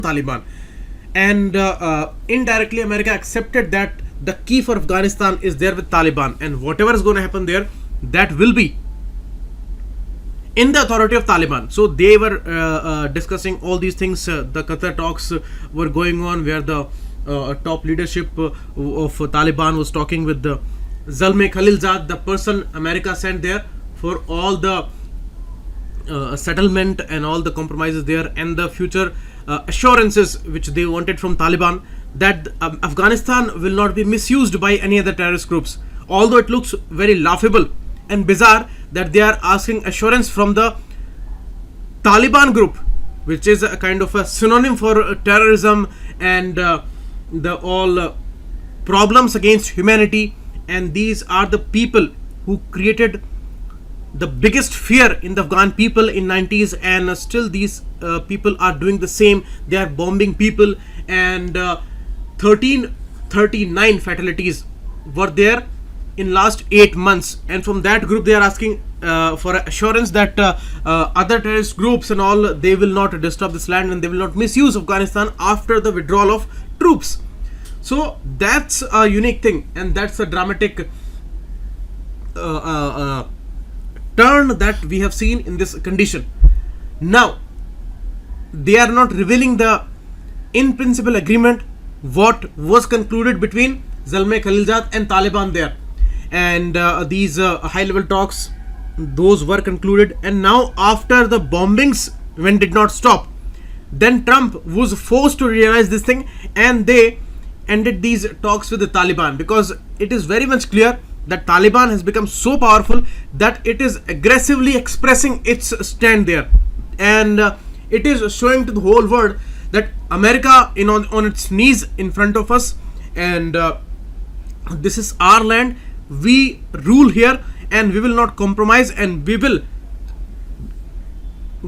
Taliban. And indirectly, America accepted that the key for Afghanistan is there with Taliban, and whatever is going to happen there, that will be in the authority of Taliban. So they were discussing all these things. The Qatar talks were going on, where the top leadership of Taliban was talking with the Zalmay Khalilzad, the person America sent there for all the settlement and all the compromises there, and the future assurances which they wanted from Taliban, that Afghanistan will not be misused by any other terrorist groups. Although it looks very laughable and bizarre that they are asking assurance from the Taliban group, which is a kind of a synonym for terrorism and the all problems against humanity. And these are the people who created the biggest fear in the Afghan people in 90s, and still these people are doing the same. They are bombing people, and 1339 fatalities were there in last 8 months. And from that group they are asking for assurance that other terrorist groups and all, they will not disturb this land and they will not misuse Afghanistan after the withdrawal of troops. So that's a unique thing, and that's a dramatic turn that we have seen in this condition. Now they are not revealing the in principle agreement what was concluded between Zalmay Khalilzad and Taliban there, and these high level talks, those were concluded. And now after the bombings when did not stop, then Trump was forced to realize this thing, and they ended these talks with the Taliban, because it is very much clear that Taliban has become so powerful that it is aggressively expressing its stand there, and it is showing to the whole world that America on its knees in front of us, and this is our land, we rule here, and we will not compromise, and we will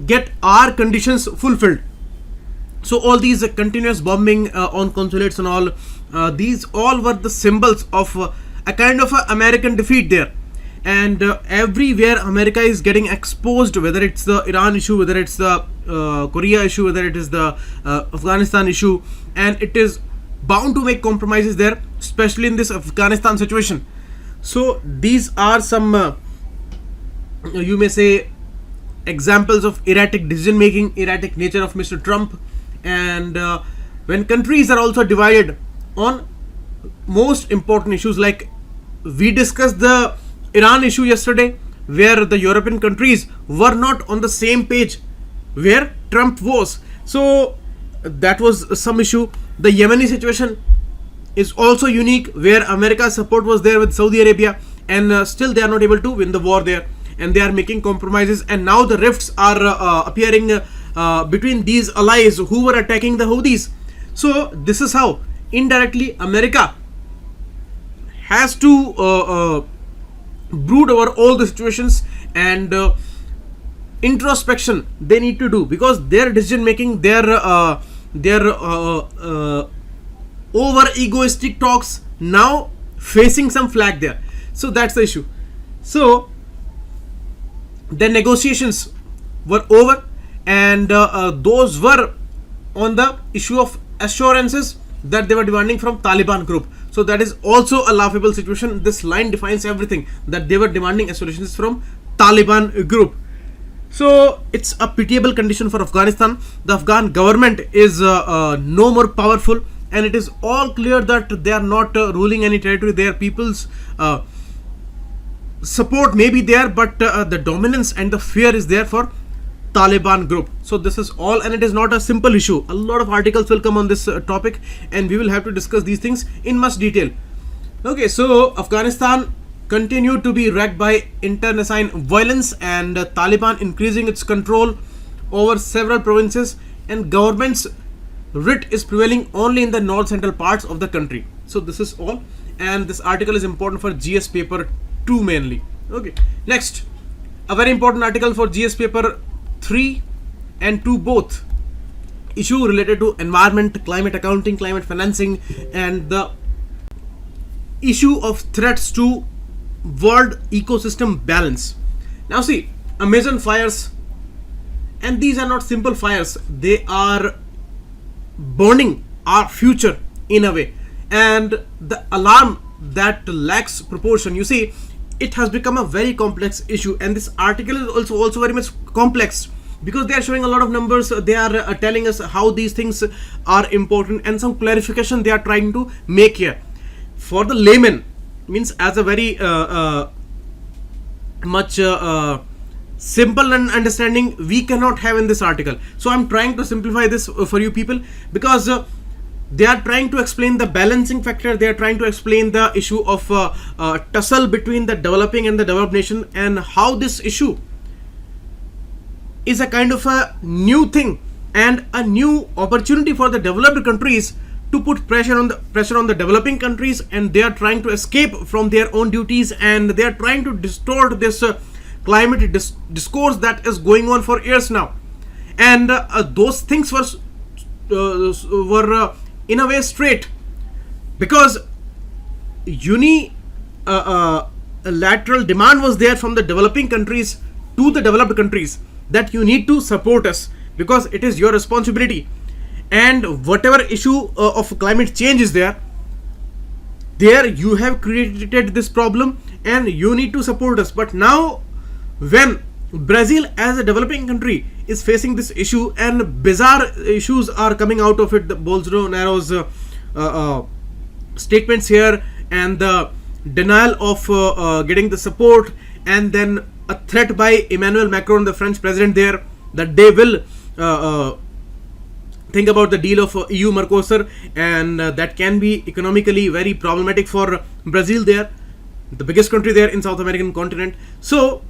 get our conditions fulfilled. So all these continuous bombing on consulates and all, these all were the symbols of a kind of a American defeat there. And everywhere America is getting exposed, whether it's the Iran issue, whether it's the Korea issue, whether it is the Afghanistan issue, and it is bound to make compromises there, especially in this Afghanistan situation. So these are some you may say examples of erratic decision making, erratic nature of Mr. Trump. And when countries are also divided on most important issues, like we discussed the Iran issue yesterday, where the European countries were not on the same page where Trump was. So that was some issue. The Yemeni situation is also unique, where America's support was there with Saudi Arabia, and still they are not able to win the war there, and they are making compromises. And now the rifts are appearing between these allies who were attacking the Houthis. So this is how indirectly America has to brood over all the situations, and introspection they need to do, because their decision making, their over egoistic talks now facing some flag there. So that's the issue. So the negotiations were over, and those were on the issue of assurances that they were demanding from Taliban group. So that is also a laughable situation. This line defines everything, that they were demanding assurances from Taliban group. So it's a pitiable condition for Afghanistan. The Afghan government is no more powerful, and it is all clear that they are not ruling any territory. Their people's support may be there, but the dominance and the fear is there for Taliban group. So this is all, and it is not a simple issue. A lot of articles will come on this topic, and we will have to discuss these things in much detail. Okay, so Afghanistan continued to be wrecked by internecine violence, and Taliban increasing its control over several provinces, and government's writ is prevailing only in the north central parts of the country. So this is all, and this article is important for GS paper 2 mainly. Okay, next, a very important article for GS paper 3 and 2 both, issue related to environment, climate accounting, climate financing, and the issue of threats to world ecosystem balance. Now see, Amazon fires, and these are not simple fires, they are burning our future in a way. And the alarm that lacks proportion, you see, it has become a very complex issue, and this article is also very much complex because they are showing a lot of numbers. They are telling us how these things are important, and some clarification they are trying to make here for the layman, means as a very much simple and understanding we cannot have in this article. So I'm trying to simplify this for you people, because they are trying to explain the balancing factor. They are trying to explain the issue of tussle between the developing and the developed nation, and how this issue is a kind of a new thing and a new opportunity for the developed countries to put pressure on the developing countries, and they are trying to escape from their own duties, and they are trying to distort this climate discourse that is going on for years now. And those things were in a way straight, because lateral demand was there from the developing countries to the developed countries that you need to support us because it is your responsibility, and whatever issue of climate change is there you have created this problem and you need to support us. But now when Brazil as a developing country is facing this issue and bizarre issues are coming out of it, the Bolsonaro's statements here, and the denial of getting the support, and then a threat by Emmanuel Macron, the French president there, that they will think about the deal of EU Mercosur, and that can be economically very problematic for Brazil there, the biggest country there in South American continent. So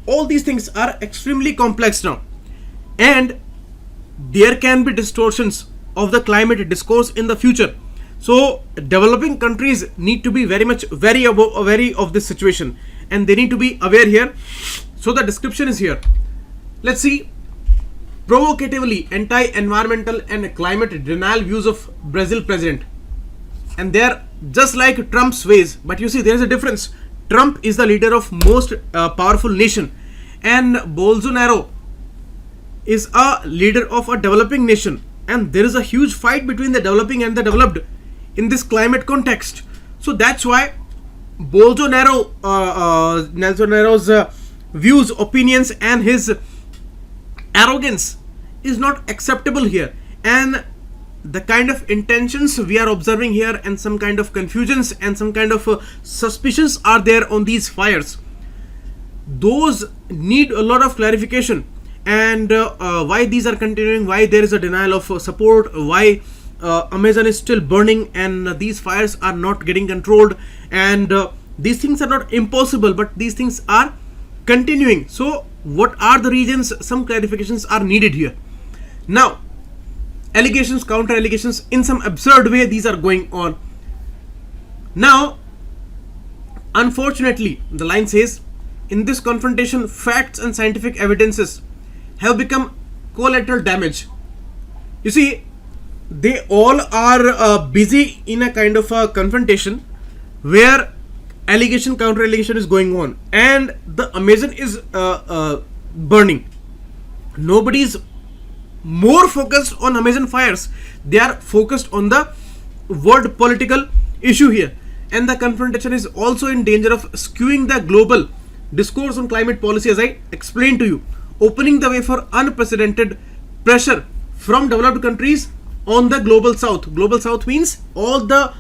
all these things are extremely complex now, and there can be distortions of the climate discourse in the future. So developing countries need to be very much wary of this situation, and they need to be aware here. So the description is here. Let's see. Provocatively anti-environmental and climate denial views of Brazil president, and they're just like Trump's ways, but you see there is a difference. Trump is the leader of most powerful nation, and Bolsonaro is a leader of a developing nation, and there is a huge fight between the developing and the developed in this climate context. So that's why Bolsonaro's views, opinions, and his arrogance is not acceptable here, and the kind of intentions we are observing here, and some kind of confusions and some kind of suspicions are there on these fires. Those need a lot of clarification, and why these are continuing, why there is a denial of support, why Amazon is still burning and these fires are not getting controlled, and these things are not impossible, but these things are continuing. So what are the reasons? Some clarifications are needed here. Now, allegations, counter allegations, in some absurd way these are going on. Now, unfortunately, the line says, in this confrontation, facts and scientific evidences have become collateral damage. You see, they all are busy in a kind of a confrontation where allegation, counter allegation is going on, and the Amazon is burning. Nobody's more focused on Amazon fires. They are focused on the world political issue here, and the confrontation is also in danger of skewing the global discourse on climate policy, as I explained to you, opening the way for unprecedented pressure from developed countries on the global south. Global south means all the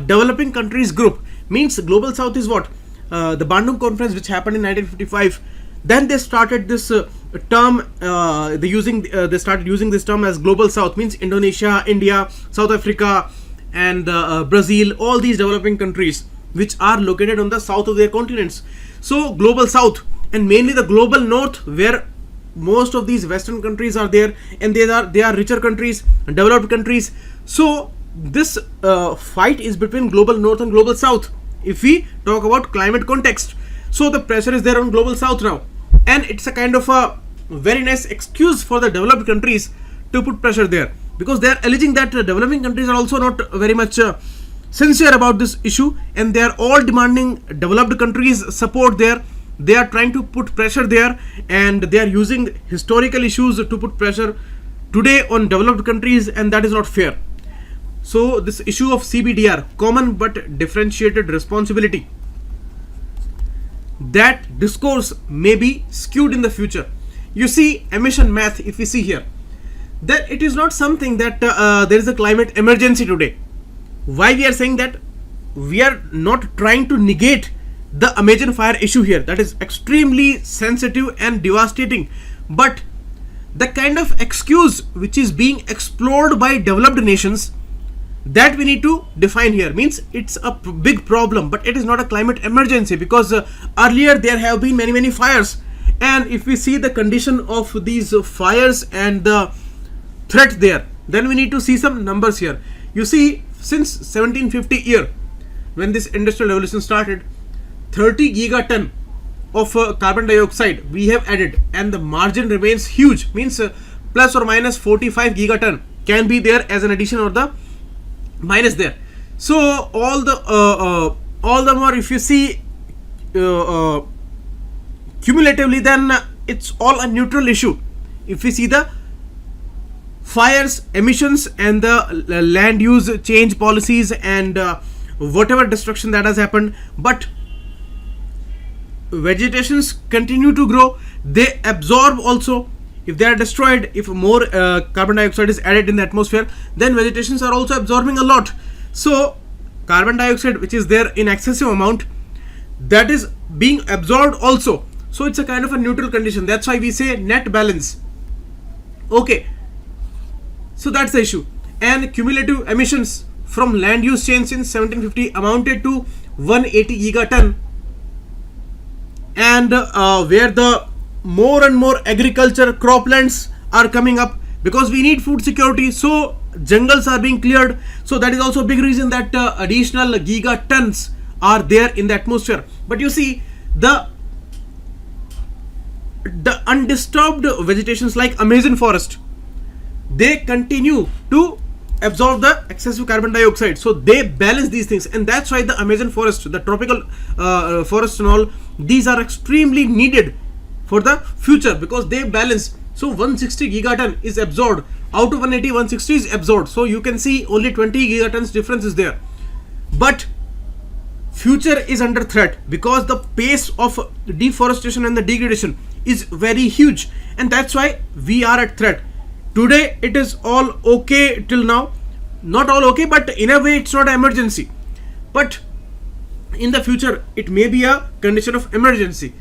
developing countries group. Means global south is what? The Bandung conference, which happened in 1955. Then they started this term. They started using this term as global south. Means Indonesia, India, South Africa, and Brazil. All these developing countries which are located on the south of their continents. So global south, and mainly the global north, where most of these Western countries are there, and they are richer countries, developed countries. So this fight is between global north and global south, if we talk about climate context. So the pressure is there on global south now, and it's a kind of a very nice excuse for the developed countries to put pressure there, because they are alleging that developing countries are also not very much sincere about this issue, and they are all demanding developed countries support there. They are trying to put pressure there, and they are using historical issues to put pressure today on developed countries, and that is not fair. So this issue of CBDR, common but differentiated responsibility, that discourse may be skewed in the future. You see, emission math, if we see here, that it is not something that there is a climate emergency today. Why we are saying that? We are not trying to negate the Amazon fire issue here, that is extremely sensitive and devastating, but the kind of excuse which is being explored by developed nations, that we need to define here. Means it's a big problem, but it is not a climate emergency, because earlier there have been many fires, and if we see the condition of these fires and the threat there, then we need to see some numbers here. You see, since 1750 year, when this industrial revolution started, 30 gigaton of carbon dioxide we have added, and the margin remains huge. Means plus or minus 45 gigaton can be there as an addition or the minus there. So all the more, if you see cumulatively, then it's all a neutral issue. If we see the fires, emissions, and the land use change policies, and whatever destruction that has happened, but vegetations continue to grow, they absorb also. If they are destroyed, if more carbon dioxide is added in the atmosphere, then vegetations are also absorbing a lot. So carbon dioxide which is there in excessive amount, that is being absorbed also. So it's a kind of a neutral condition. That's why we say net balance. Okay, so that's the issue. And cumulative emissions from land use change since 1750 amounted to 180 gigaton, and where the more and more agriculture croplands are coming up, because we need food security, so jungles are being cleared. So that is also a big reason that additional gigatons are there in the atmosphere. But you see, the undisturbed vegetations like Amazon forest, they continue to absorb the excessive carbon dioxide, so they balance these things. And that's why the Amazon forest, the tropical forests and all, these are extremely needed for the future, because they balance. So 160 gigaton is absorbed out of 180, 160 is absorbed. So you can see only 20 gigatons difference is there. But future is under threat, because the pace of deforestation and the degradation is very huge, and that's why we are at threat. Today it is all okay till now, not all okay, but in a way it's not an emergency, but in the future it may be a condition of emergency.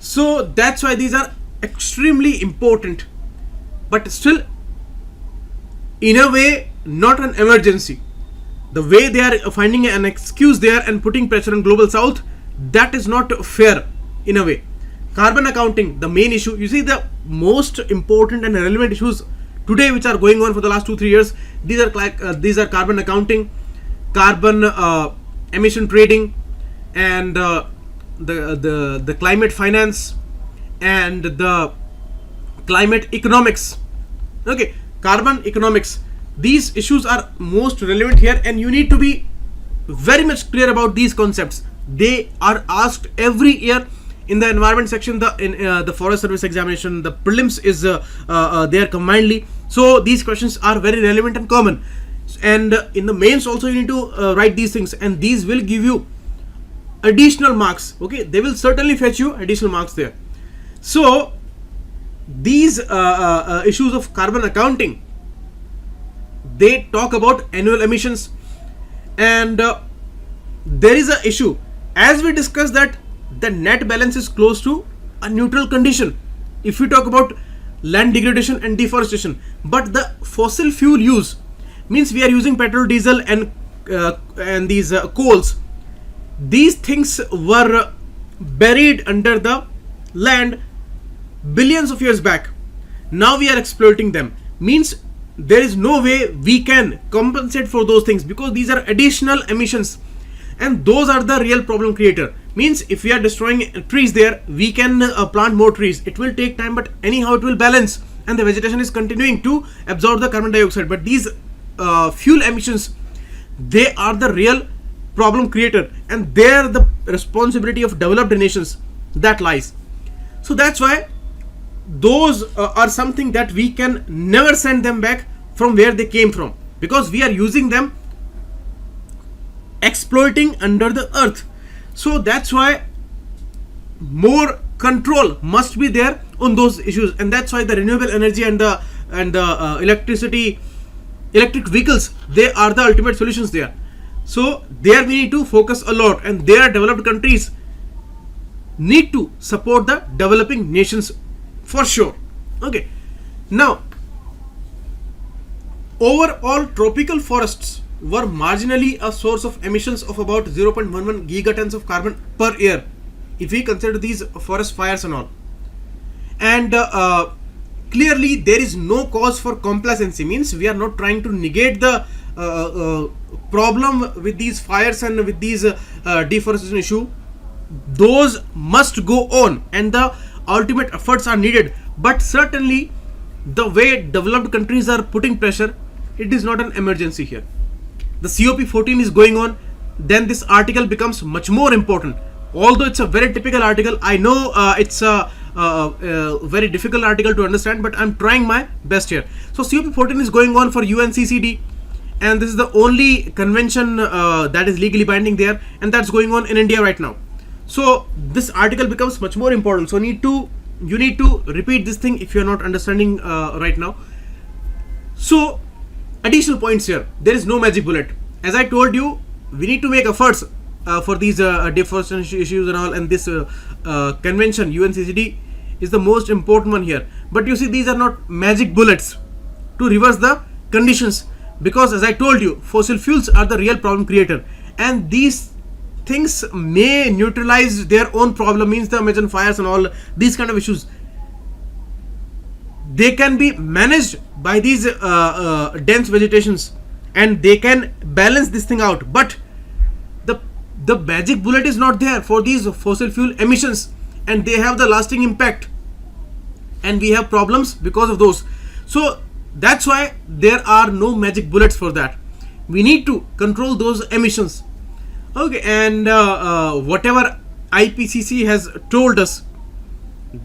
So that's why these are extremely important, but still in a way not an emergency. The way they are finding an excuse there and putting pressure on global south, that is not fair in a way. Carbon accounting, the main issue. You see, the most important and relevant issues today which are going on for the last 2-3 years, these are carbon accounting, carbon emission trading, and the climate finance, and the climate economics. Okay, carbon economics, these issues are most relevant here, and you need to be very much clear about these concepts. They are asked every year in the environment section, the forest service examination, the prelims is there combinedly. So these questions are very relevant and common, and in the mains also you need to write these things, and these will give you additional marks. Okay, they will certainly fetch you additional marks there. So these issues of carbon accounting, they talk about annual emissions, and there is a issue, as we discussed, that the net balance is close to a neutral condition if we talk about land degradation and deforestation. But the fossil fuel use, means we are using petrol, diesel, and these coals, these things were buried under the land billions of years back. Now we are exploiting them, means there is no way we can compensate for those things, because these are additional emissions, and those are the real problem creator. Means if we are destroying trees there, we can plant more trees. It will take time, but anyhow it will balance, and the vegetation is continuing to absorb the carbon dioxide. But these fuel emissions, they are the real problem creator, and there the responsibility of developed nations that lies. So that's why those are something that we can never send them back from where they came from, because we are using them, exploiting under the earth. So that's why more control must be there on those issues, and that's why the renewable energy and the electric vehicles, they are the ultimate solutions there. So there we need to focus a lot, and their developed countries need to support the developing nations for sure. Okay, now overall tropical forests were marginally a source of emissions of about 0.11 gigatons of carbon per year if we consider these forest fires and all. And clearly there is no cause for complacency, means we are not trying to negate the problem with these fires and with these deforestation issue. Those must go on and the ultimate efforts are needed, but certainly the way developed countries are putting pressure, it is not an emergency here. The COP14 is going on, then this article becomes much more important. Although it's a very typical article, I know it's a very difficult article to understand, but I'm trying my best here. So COP14 is going on for UNCCD, and this is the only convention that is legally binding there, and that's going on in India right now. So this article becomes much more important. So you need to repeat this thing if you're not understanding right now. So additional points here, there is no magic bullet. As I told you, we need to make efforts for these deforestation issues and all, and this convention UNCCD is the most important one here. But you see, these are not magic bullets to reverse the conditions, because as I told you, fossil fuels are the real problem creator, and these things may neutralize their own problem, means the Amazon fires and all these kind of issues, they can be managed by these dense vegetations, and they can balance this thing out. But the magic bullet is not there for these fossil fuel emissions, and they have the lasting impact, and we have problems because of those. So that's why there are no magic bullets for that. We need to control those emissions. Okay, and whatever IPCC has told us,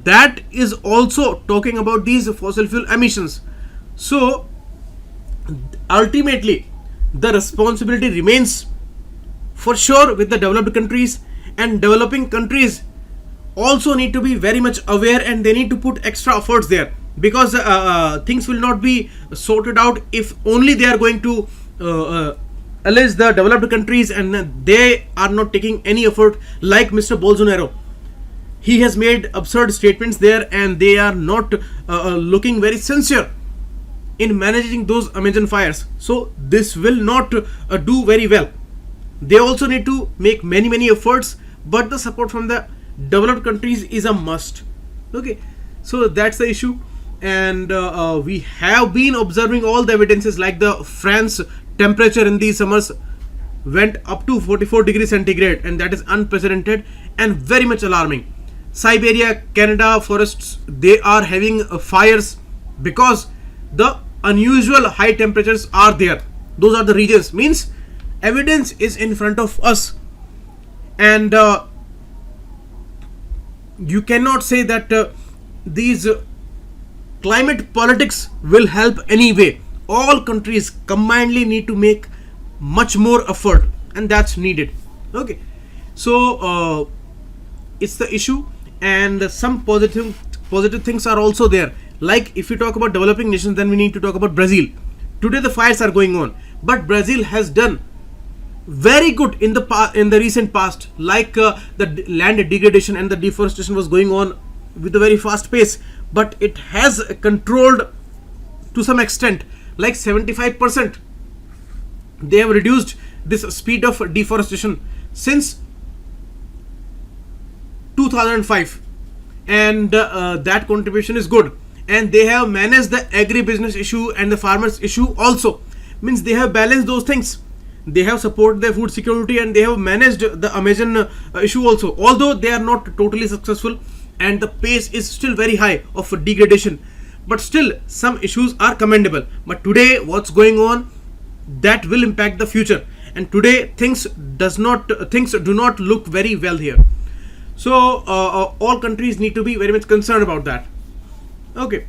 that is also talking about these fossil fuel emissions. So ultimately the responsibility remains for sure with the developed countries, and developing countries also need to be very much aware, and they need to put extra efforts there, because things will not be sorted out if only they are going to allege the developed countries and they are not taking any effort. Like Mr. Bolsonaro, he has made absurd statements there, and they are not looking very sincere in managing those Amazon fires. So this will not do very well. They also need to make many efforts, but the support from the developed countries is a must. Okay, so that's the issue. And we have been observing all the evidences, like the France temperature in these summers went up to 44 degrees centigrade, and that is unprecedented and very much alarming. Siberia, Canada forests, they are having fires because the unusual high temperatures are there. Those are the regions, means evidence is in front of us, and you cannot say that these climate politics will help anyway. All countries combinedly need to make much more effort, and that's needed. Okay, so it's the issue, and some positive things are also there. Like if we talk about developing nations, then we need to talk about Brazil. Today the fires are going on, but Brazil has done very good in the recent past. Like the land degradation and the deforestation was going on with a very fast pace, but it has controlled to some extent, like 75%. They have reduced this speed of deforestation since 2005, and that contribution is good. And they have managed the agribusiness issue and the farmers issue also, means they have balanced those things. They have supported their food security, and they have managed the Amazon issue also, although they are not totally successful, and the pace is still very high of degradation, but still some issues are commendable. But today what's going on, that will impact the future, and today things do not look very well here. So all countries need to be very much concerned about that. Okay,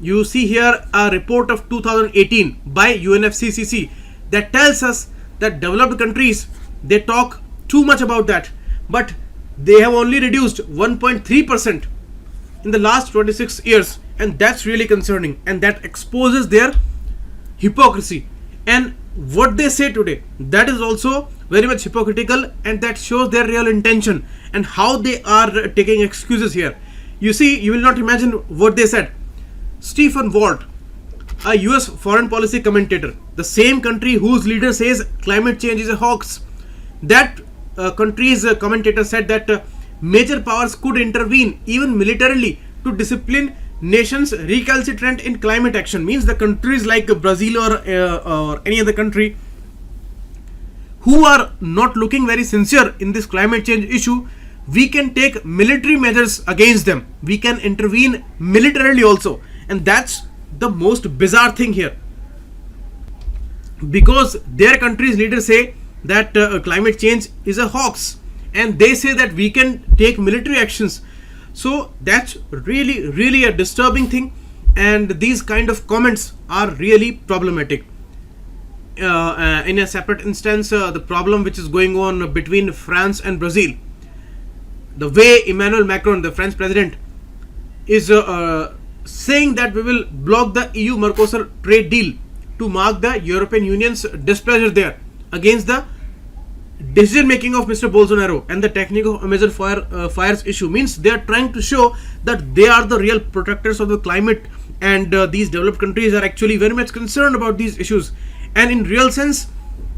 you see here a report of 2018 by UNFCCC that tells us that developed countries, they talk too much about that, but they have only reduced 1.3% in the last 26 years, and that's really concerning, and that exposes their hypocrisy. And what they say today, that is also very much hypocritical, and that shows their real intention and how they are taking excuses here. You see, you will not imagine what they said. Stephen Walt, a US foreign policy commentator, the same country whose leader says climate change is a hoax, that country's commentator said that major powers could intervene even militarily to discipline nations recalcitrant in climate action. Means the countries like Brazil or any other country who are not looking very sincere in this climate change issue, we can take military measures against them. We can intervene militarily also, and that's the most bizarre thing here, because their country's leaders say that climate change is a hoax, and they say that we can take military actions. So that's really a disturbing thing, and these kind of comments are really problematic. In a separate instance, the problem which is going on between France and Brazil, the way Emmanuel Macron, the French president, is saying that we will block the EU Mercosur trade deal to mark the European Union's displeasure there against the decision making of Mr. Bolsonaro and the technique of Amazon fires issue. Means they are trying to show that they are the real protectors of the climate, and these developed countries are actually very much concerned about these issues, and in real sense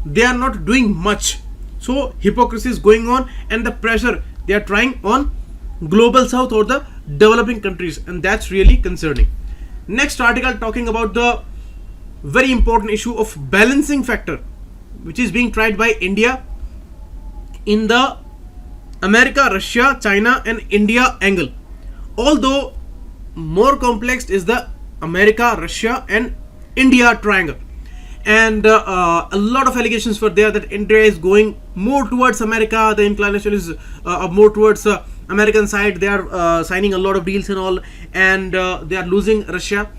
they are not doing much. So hypocrisy is going on, and the pressure they are trying on global south or the developing countries, and that's really concerning. Next article talking about the very important issue of balancing factor, which is being tried by India in the America, Russia, China and India angle. Although more complex is the America, Russia and India triangle, and a lot of allegations were there that India is going more towards America, the inclination is more towards American side. They are signing a lot of deals and all, and they are losing Russia.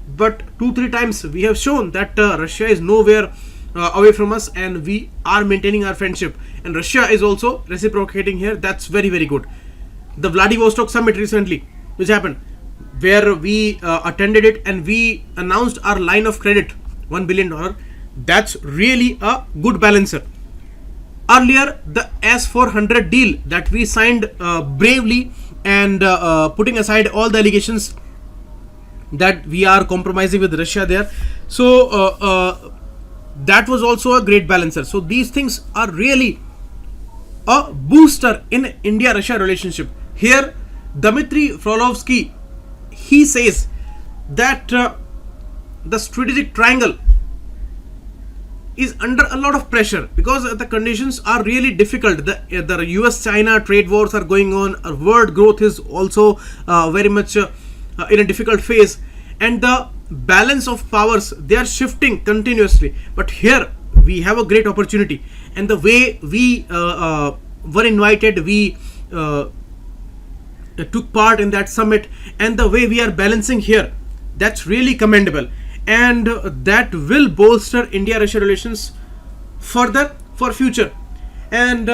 But 2-3 times we have shown that Russia is nowhere away from us, and we are maintaining our friendship, and Russia is also reciprocating here. That's very good. The Vladivostok summit recently which happened, where we attended it and we announced our line of credit, $1 billion. That's really a good balancer. Earlier, the S-400 deal that we signed bravely, and putting aside all the allegations that we are compromising with Russia there. So that was also a great balancer. So these things are really a booster in India-Russia relationship. Here, Dmitry Frolovsky, he says that the strategic triangle is under a lot of pressure because the conditions are really difficult. The US-China trade wars are going on. World growth is also very much in a difficult phase, and the balance of powers, they are shifting continuously. But here we have a great opportunity, and the way we were invited, we took part in that summit, and the way we are balancing here, that's really commendable, and that will bolster India-Russia relations further for future. And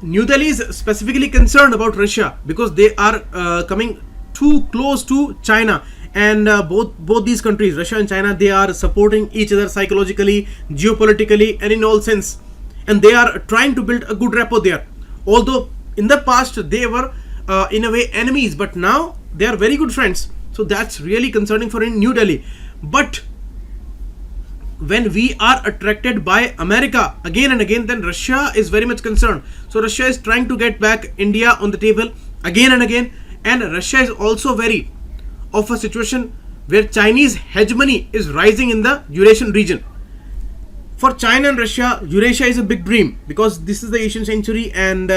New Delhi is specifically concerned about Russia because they are coming too close to China, and both these countries, Russia and China, they are supporting each other psychologically, geopolitically and in all sense, and they are trying to build a good rapport there. Although in the past they were in a way enemies, but now they are very good friends. So that's really concerning for in New Delhi. But when we are attracted by America again and again, then Russia is very much concerned. So Russia is trying to get back India on the table again and again, and Russia is also very of a situation where Chinese hegemony is rising in the Eurasian region. For China and Russia, Eurasia is a big dream because this is the Asian century, and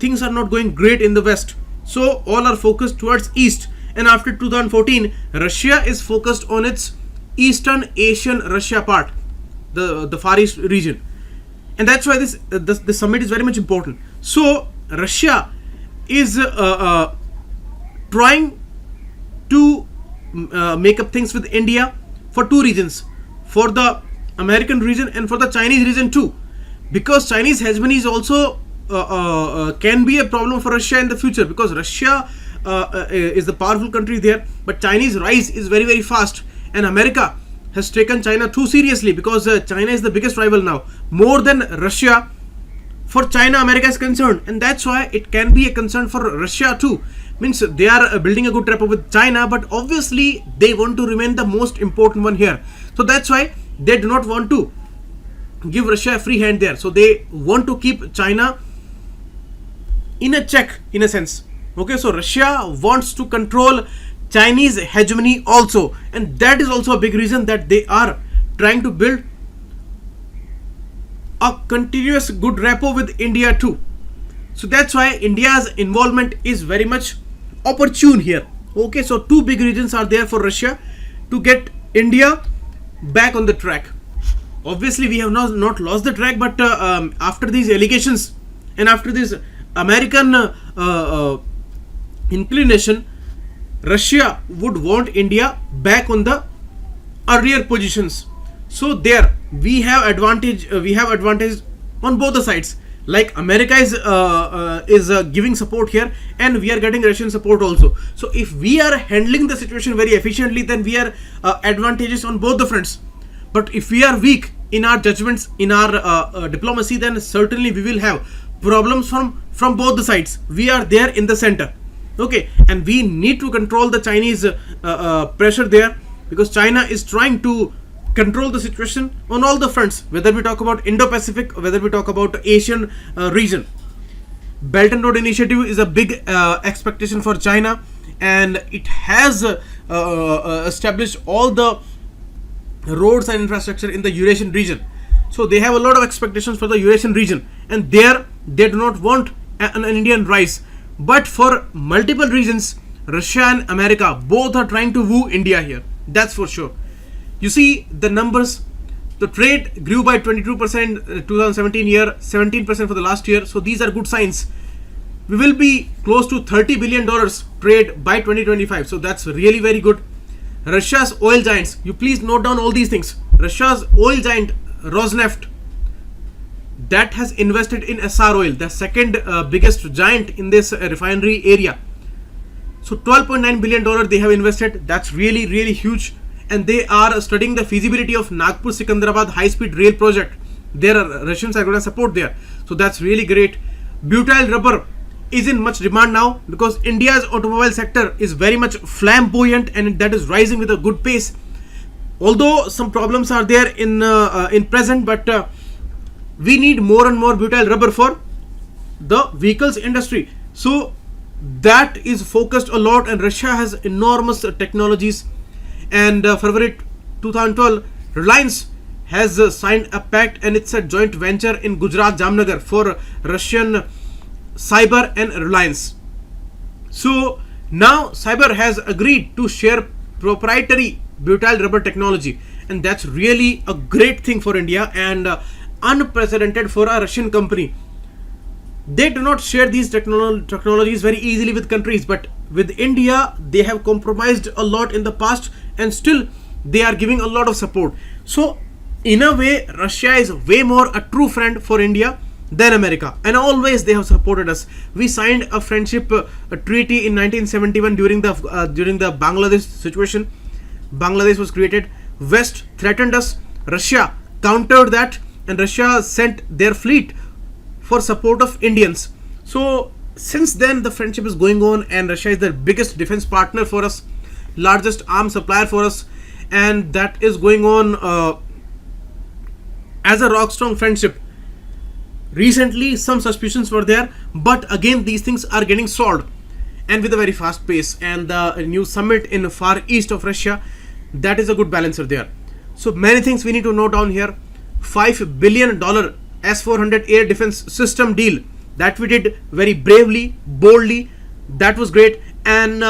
things are not going great in the West. So all are focused towards East. And after 2014, Russia is focused on its Eastern Asian Russia part, the Far East region, and that's why this summit is very much important. So Russia is trying to make up things with India for two reasons: for the American region and for the Chinese region too, because Chinese hegemony is also can be a problem for Russia in the future, because Russia is the powerful country there, but Chinese rise is very very fast, and America has taken China too seriously, because China is the biggest rival now, more than Russia. For China, America is concerned, and that's why it can be a concern for Russia too. Means they are building a good rapport with China, but obviously they want to remain the most important one here. So that's why they do not want to give Russia a free hand there. So they want to keep China in a check, in a sense. Okay, so Russia wants to control Chinese hegemony also, and that is also a big reason that they are trying to build a continuous good rapport with India too. So that's why India's involvement is very much opportune here. Okay, so two big reasons are there for Russia to get India back on the track. Obviously we have not lost the track, but after these allegations and after this American inclination, Russia would want India back on the earlier positions. So there we have advantage on both the sides. Like America is giving support here, and we are getting Russian support also. So if we are handling the situation very efficiently, then we are advantageous on both the fronts. But if we are weak in our judgments, in our diplomacy, then certainly we will have problems from both the sides. We are there in the center. Okay, and we need to control the Chinese pressure there, because China is trying to control the situation on all the fronts, whether we talk about Indo-Pacific or whether we talk about Asian region. Belt and Road Initiative is a big expectation for China, and it has established all the roads and infrastructure in the Eurasian region. So they have a lot of expectations for the Eurasian region, and there they do not want an Indian rise. But for multiple reasons, Russia and America both are trying to woo India here. That's for sure. You see the numbers. The trade grew by 22% 2017 year, 17% for the last year. So these are good signs. We will be close to $30 billion trade by 2025. So that's really very good. Russia's oil giants. You please note down all these things. Russia's oil giant Rosneft, that has invested in Essar Oil, the second biggest giant in this refinery area. So $12.9 billion they have invested. That's really really huge. And they are studying the feasibility of Nagpur Secunderabad high speed rail project. There are Russians are going to support there. So that's really great. Butyl rubber is in much demand now, because India's automobile sector is very much flamboyant, and that is rising with a good pace. Although some problems are there in present, but we need more and more butyl rubber for the vehicles industry. So that is focused a lot, and Russia has enormous technologies. And February 2012, Reliance has signed a pact, and it's a joint venture in Gujarat Jamnagar for Russian Cyber and Reliance. So now Cyber has agreed to share proprietary butyl rubber technology, and that's really a great thing for India, and unprecedented for a Russian company. They do not share these technologies very easily with countries, but with India they have compromised a lot in the past, and still they are giving a lot of support. So in a way, Russia is way more a true friend for India than America, and always they have supported us. We signed a friendship a treaty in 1971 during the Bangladesh situation. Bangladesh was created. West threatened us. Russia countered that, and Russia sent their fleet for support of Indians. So since then the friendship is going on, and Russia is the biggest defense partner for us, largest arms supplier for us, and that is going on as a rock strong friendship. Recently some suspicions were there, but again these things are getting solved, and with a very fast pace. And the new summit in the far east of Russia, that is a good balancer there. So many things we need to note down here. $5 billion S-400 air defense system deal that we did very bravely, boldly. That was great, and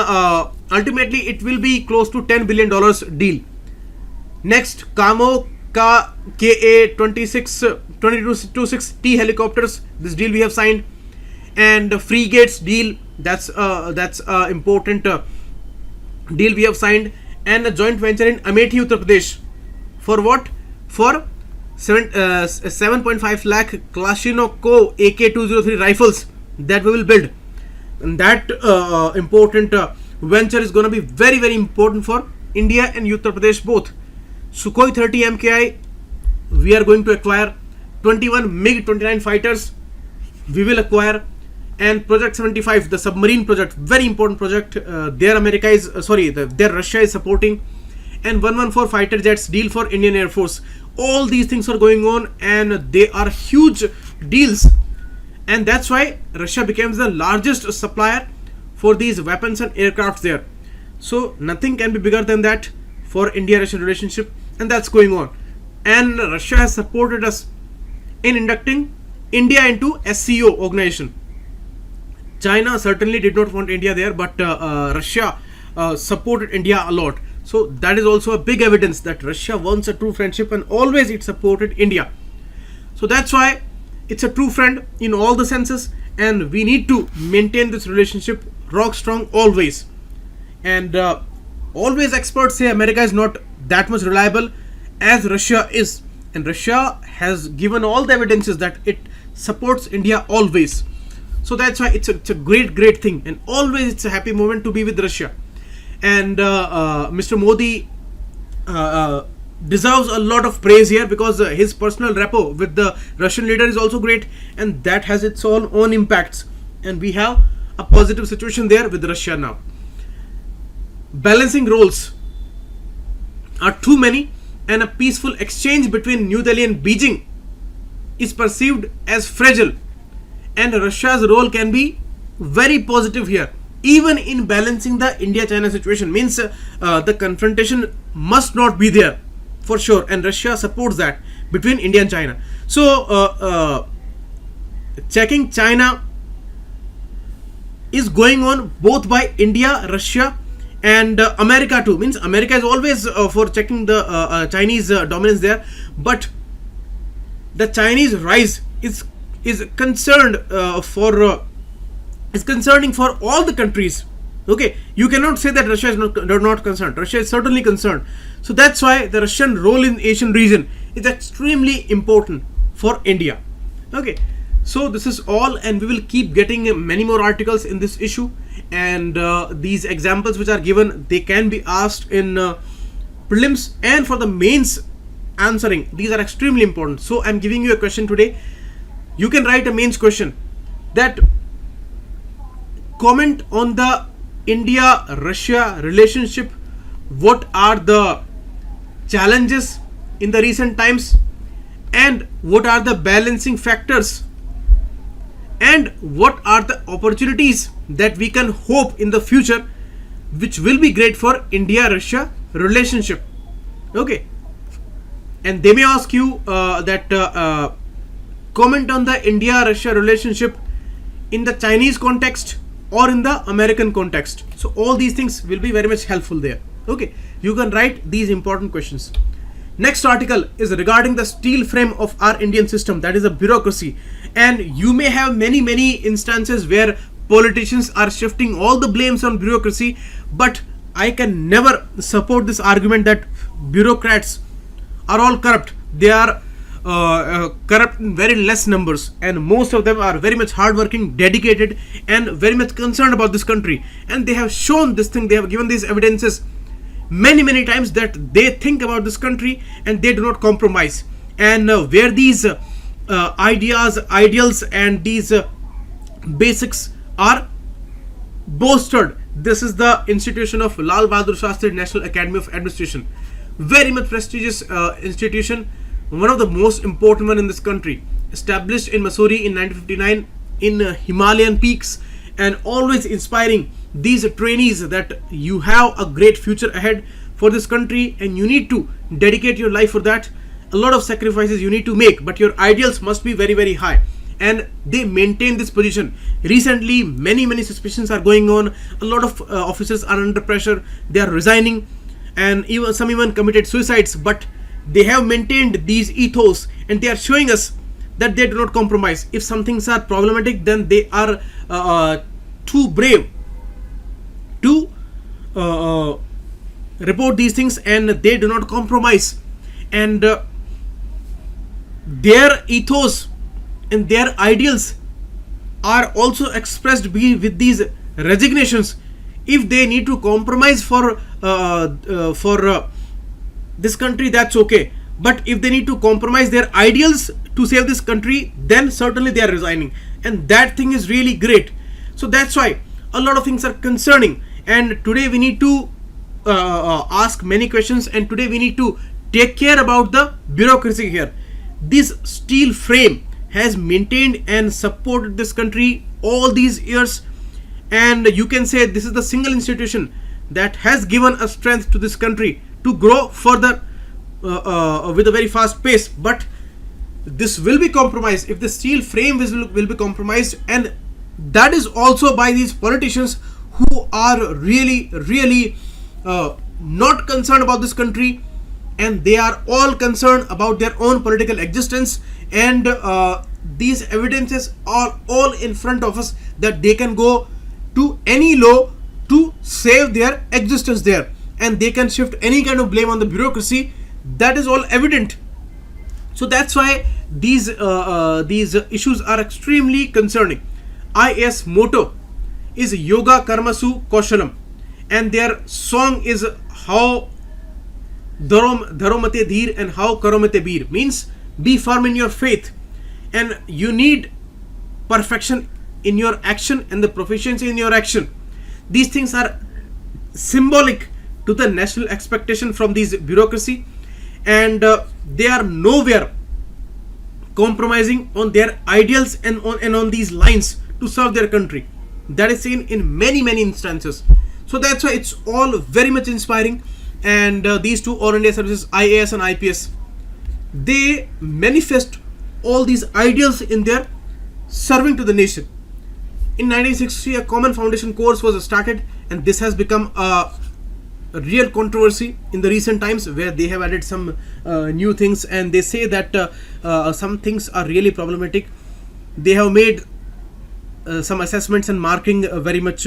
ultimately it will be close to $10 billion deal. Next, Kamo KA-2226T helicopters. This deal we have signed, and frigates deal That's important deal we have signed, and a joint venture in Amethi, Uttar Pradesh. For what? For 7.5 lakh Kalashnikov AK-203 rifles that we will build. And that important venture is going to be very very important for India and Uttar Pradesh both. Sukhoi 30 MKI we are going to acquire. 21 MiG-29 fighters we will acquire. And Project 75, the submarine project, very important project. There America is there Russia is supporting. And 114 fighter jets deal for Indian Air Force. All these things are going on, and they are huge deals. And that's why Russia becomes the largest supplier for these weapons and aircrafts there. So nothing can be bigger than that for India-Russia relationship, and that's going on. And Russia has supported us in inducting India into SCO organization. China certainly did not want India there, but Russia supported India a lot. So that is also a big evidence that Russia wants a true friendship, and always it supported India. So that's why it's a true friend in all the senses, and we need to maintain this relationship rock strong always. And always experts say America is not that much reliable as Russia is, and Russia has given all the evidences that it supports India always. So that's why it's a great thing, and always it's a happy moment to be with Russia. And Mr. Modi deserves a lot of praise here, because his personal rapport with the Russian leader is also great, and that has its own impacts. And we have a positive situation there with Russia now. Balancing roles are too many, and a peaceful exchange between New Delhi and Beijing is perceived as fragile. And Russia's role can be very positive here, even in balancing the India-China situation. Means the confrontation must not be there for sure, and Russia supports that between India and China. So checking China is going on both by India, Russia, and America too. Means America is always for checking the Chinese dominance there, but the Chinese rise is concerned is concerning for all the countries. Okay, you cannot say that Russia is not concerned. Russia is certainly concerned. So that's why the Russian role in Asian region is extremely important for India. Okay, so this is all, and we will keep getting many more articles in this issue. And these examples which are given, they can be asked in prelims and for the mains answering. These are extremely important. So I'm giving you a question today. You can write a mains question that comment on the India-Russia relationship. What are the challenges in the recent times, and what are the balancing factors, and what are the opportunities that we can hope in the future which will be great for India-Russia relationship. Okay, and they may ask you that comment on the India-Russia relationship in the Chinese context or in the American context. So all these things will be very much helpful there. Okay, you can write these important questions. Next article is regarding the steel frame of our Indian system, that is a bureaucracy. And you may have many instances where politicians are shifting all the blames on bureaucracy, but I can never support this argument that bureaucrats are all corrupt. They are corrupt in very less numbers, and most of them are very much hardworking, dedicated, and very much concerned about this country. And they have shown this thing, they have given these evidences many times that they think about this country and they do not compromise. And where these ideals and these basics are bolstered, this is the institution of Lal Bahadur Shastri National Academy of Administration. Very much prestigious institution, one of the most important one in this country, established in Mussoorie in 1959 in Himalayan peaks, and always inspiring these trainees that you have a great future ahead for this country, and you need to dedicate your life for that. A lot of sacrifices you need to make, but your ideals must be very high, and they maintain this position. Recently many suspicions are going on. A lot of officers are under pressure, they are resigning, and some even committed suicides, but they have maintained these ethos, and they are showing us that they do not compromise. If some things are problematic, then they are too brave to report these things, and they do not compromise. And their ethos and their ideals are also expressed with these resignations. If they need to compromise for this country, that's okay, but if they need to compromise their ideals to save this country, then certainly they are resigning, and that thing is really great. So that's why a lot of things are concerning, and today we need to ask many questions, and today we need to take care about the bureaucracy here. This steel frame has maintained and supported this country all these years, and you can say this is the single institution that has given a strength to this country to grow further with a very fast pace. But this will be compromised if the steel frame will be compromised, and that is also by these politicians who are really not concerned about this country, and they are all concerned about their own political existence. And these evidences are all in front of us that they can go to any law to save their existence there, and they can shift any kind of blame on the bureaucracy. That is all evident. So that's why these issues are extremely concerning. IAS motto is Yoga Karmasu Kaushalam, and their song is How Dharomate Dheer and How Karomate Beer, means be firm in your faith, and you need perfection in your action and the proficiency in your action. These things are symbolic to the national expectation from these bureaucracy, and they are nowhere compromising on their ideals and on these lines to serve their country. That is seen in many instances. So that's why it's all very much inspiring. And these two All India services, IAS and IPS, they manifest all these ideals in their serving to the nation. In 1960, a common foundation course was started, and this has become a real controversy in the recent times, where they have added some new things, and they say that some things are really problematic. They have made some assessments and marking very much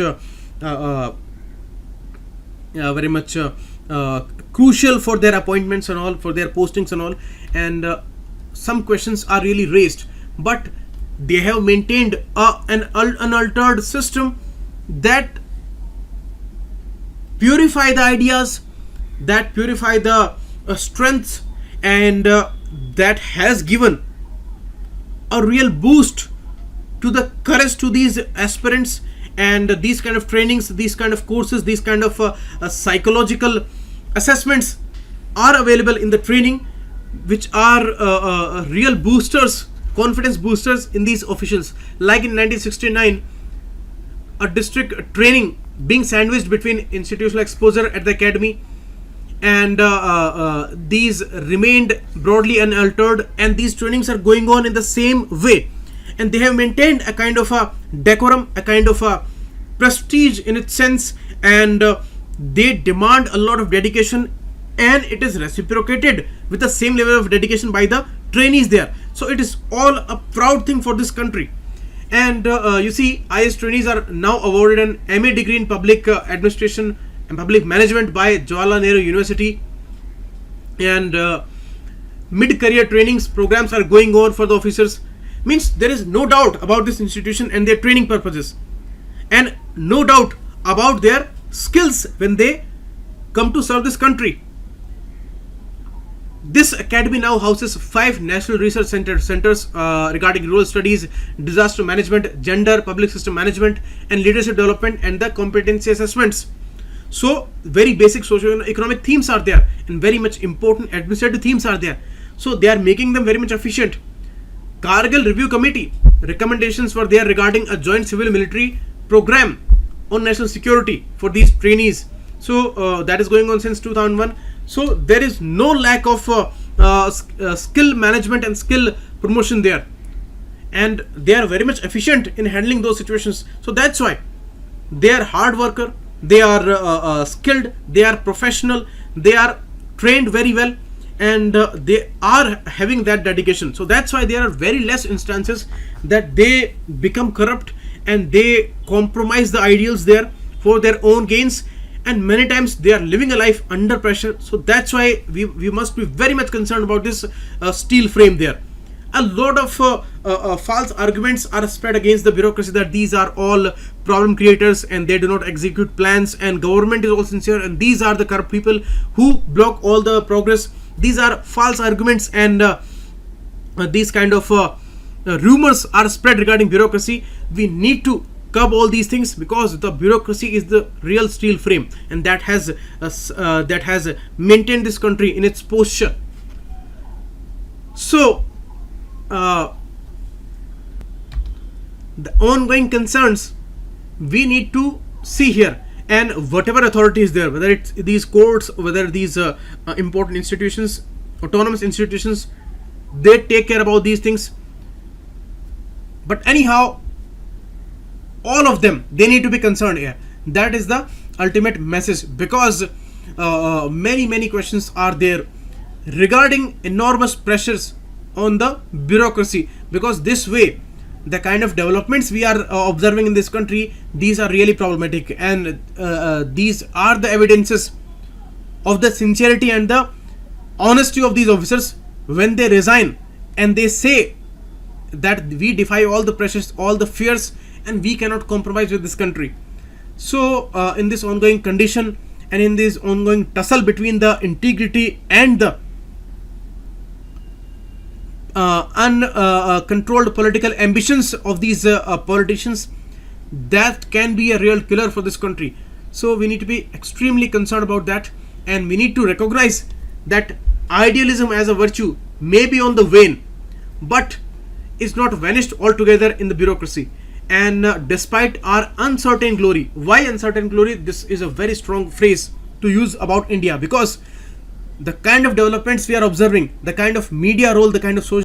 crucial for their appointments and all, for their postings and all, and some questions are really raised, but they have maintained an unaltered system that purify the ideas, that purify the strengths, and that has given a real boost to the courage to these aspirants. And these kind of trainings, these kind of courses, these kind of psychological assessments are available in the training, which are real boosters, confidence boosters in these officials. Like in 1969, a district training being sandwiched between institutional exposure at the academy, and these remained broadly unaltered, and these trainings are going on in the same way, and they have maintained a kind of a decorum, a kind of a prestige in its sense, and they demand a lot of dedication, and it is reciprocated with the same level of dedication by the trainees there. So it is all a proud thing for this country. And you see, IAS trainees are now awarded an MA degree in public administration and public management by Jawaharlal Nehru University, and mid-career trainings programs are going on for the officers. Means there is no doubt about this institution and their training purposes, and no doubt about their skills when they come to serve this country. This academy now houses 5 national research centers regarding rural studies, disaster management, gender, public system management, and leadership development, and the competency assessments. So very basic socio-economic themes are there, and very much important administrative themes are there. So they are making them very much efficient. Kargil Review Committee recommendations were there regarding a joint civil military program on national security for these trainees. So that is going on since 2001. So there is no lack of skill management and skill promotion there, and they are very much efficient in handling those situations. So that's why they are hard worker, they are skilled, they are professional, they are trained very well, and they are having that dedication. So that's why there are very less instances that they become corrupt and they compromise the ideals there for their own gains, and many times they are living a life under pressure. So that's why we must be very much concerned about this steel frame there. A lot of false arguments are spread against the bureaucracy, that these are all problem creators and they do not execute plans, and government is all sincere and these are the corrupt people who block all the progress. These are false arguments, and these kind of rumors are spread regarding bureaucracy. We need to curb all these things, because the bureaucracy is the real steel frame, and that has maintained this country in its posture. So the ongoing concerns we need to see here, and whatever authority is there, whether it's these courts, whether these important institutions, autonomous institutions, they take care about these things. But anyhow, all of them, they need to be concerned here. That is the ultimate message, because many questions are there regarding enormous pressures on the bureaucracy, because this way the kind of developments we are observing in this country, these are really problematic, and these are the evidences of the sincerity and the honesty of these officers when they resign and they say that we defy all the pressures, all the fears, and we cannot compromise with this country. So in this ongoing condition, and in this ongoing tussle between the integrity and the uncontrolled political ambitions of these politicians, that can be a real killer for this country. So we need to be extremely concerned about that, and we need to recognize that idealism as a virtue may be on the wane, but is not vanished altogether in the bureaucracy. And despite our uncertain glory, why uncertain glory? This is a very strong phrase to use about India, because the kind of developments we are observing, the kind of media role, the kind of social